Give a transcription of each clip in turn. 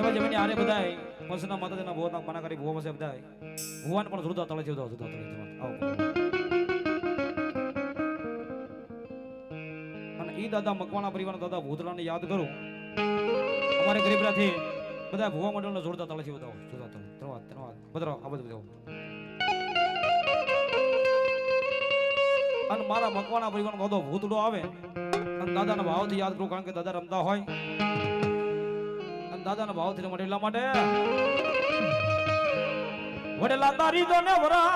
બાબા જમીને આરે બધાય મસના માતાજીના ભોના મનાકારી ભોવા મસે બધાય ભુવાન પણ જોરદાર તળે છે જોરદાર તળે આવો અને ઈ દાદા મકવાણા પરિવારના દાદા ભૂતરાને યાદ કરું અમારે ગરીબરાથી બધા ભુવા મંડળનો જોરદાર તળે છે બતાવો જોરદાર તળે ધન્યવાદ ધન્યવાદ બદરો આ બધું બતાવો અને મારા મકવાણા પરિવારનો દાદો ભૂતડો આવે અને દાદાના ભાવથી યાદ કરું કારણ કે દાદા રમતા હોય અને દાદાના ભાવથી રમવા એટલા માટે વડેલા તારી તો ને વરા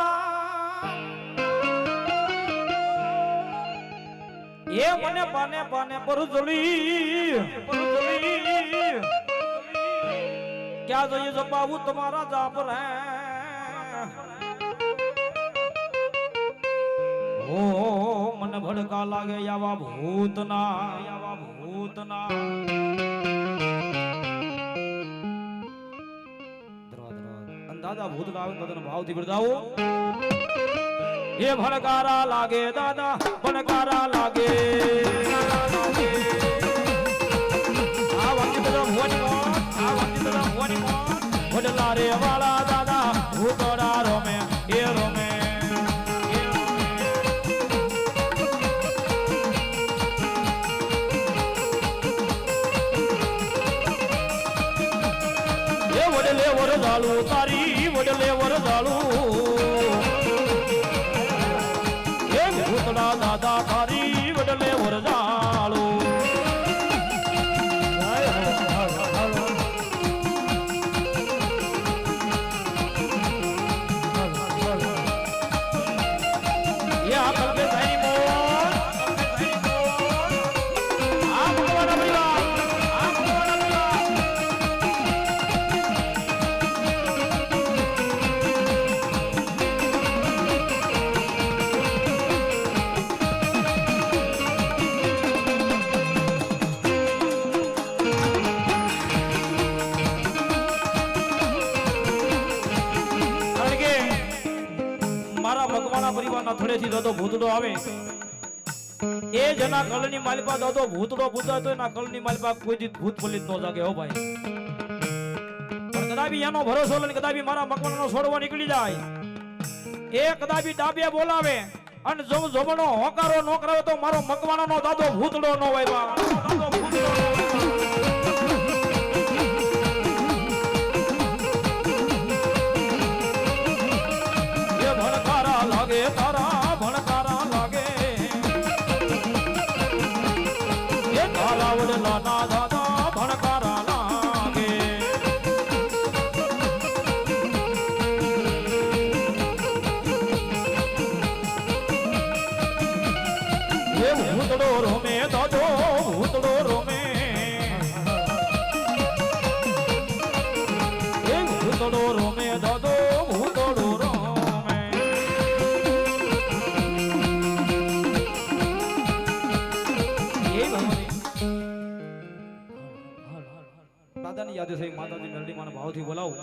એ મને પાને પાને પરજળી ક્યાં જોઈએ જપાવું તમારા જાપ રે ઓ મને ભડકા લાગે આવા ભૂતના દાદા ભૂતના આવે દાદાના ભાવથી બિરદાવો એ ભડકારા લાગે દાદા ભડકારા લાગે આ વાક્ય બધા ભુવાની વડલા રે વાળા દાદા ભૂતડા રોમે એ રોમે એ વડલે વરદાળુ તારી વડલે વરદાળુ એ ભૂતડા દાદા તારી વડલે વરદાળુ પરિવારના થોડેથી દાદો ભૂતડો આવે એ જના કળની માલપા દાદો ભૂતડો પૂજાતો એના કળની માલપા કોઈ દી ભૂત પલિત નો જાગે હો ભાઈ પણ કદાપી એનો ભરોસો લઈને કદાપી મારા મકવાણાનો છોડવો નીકળી જાય એ કદાપી ડાબે બોલાવે અને જો જોબણો હોકારો નો કરાવે તો મારો મકવાણાનો દાદો ભૂતડો નો હોય દાદો ભૂતડો લાગે તારા ભણકારા લાગે એ તારા વડલા ના દાદા ભણકારા લાગે એ ભૂતડો રોમે દાદો ભૂતડો રોમે એ ભૂતડો રોમે દાદો ભૂતડો દાદાની યાદ છે માતાજી મેલડી માના ભાવથી બોલાવું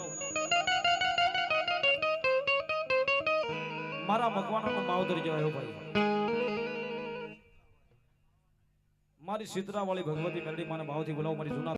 મારા મકવાણાનો માવતર કહેવાય ભાઈ મારી સિદ્ધરા વાળી ભગવતી મેલડી માના ભાવથી બોલાવું મારી જૂના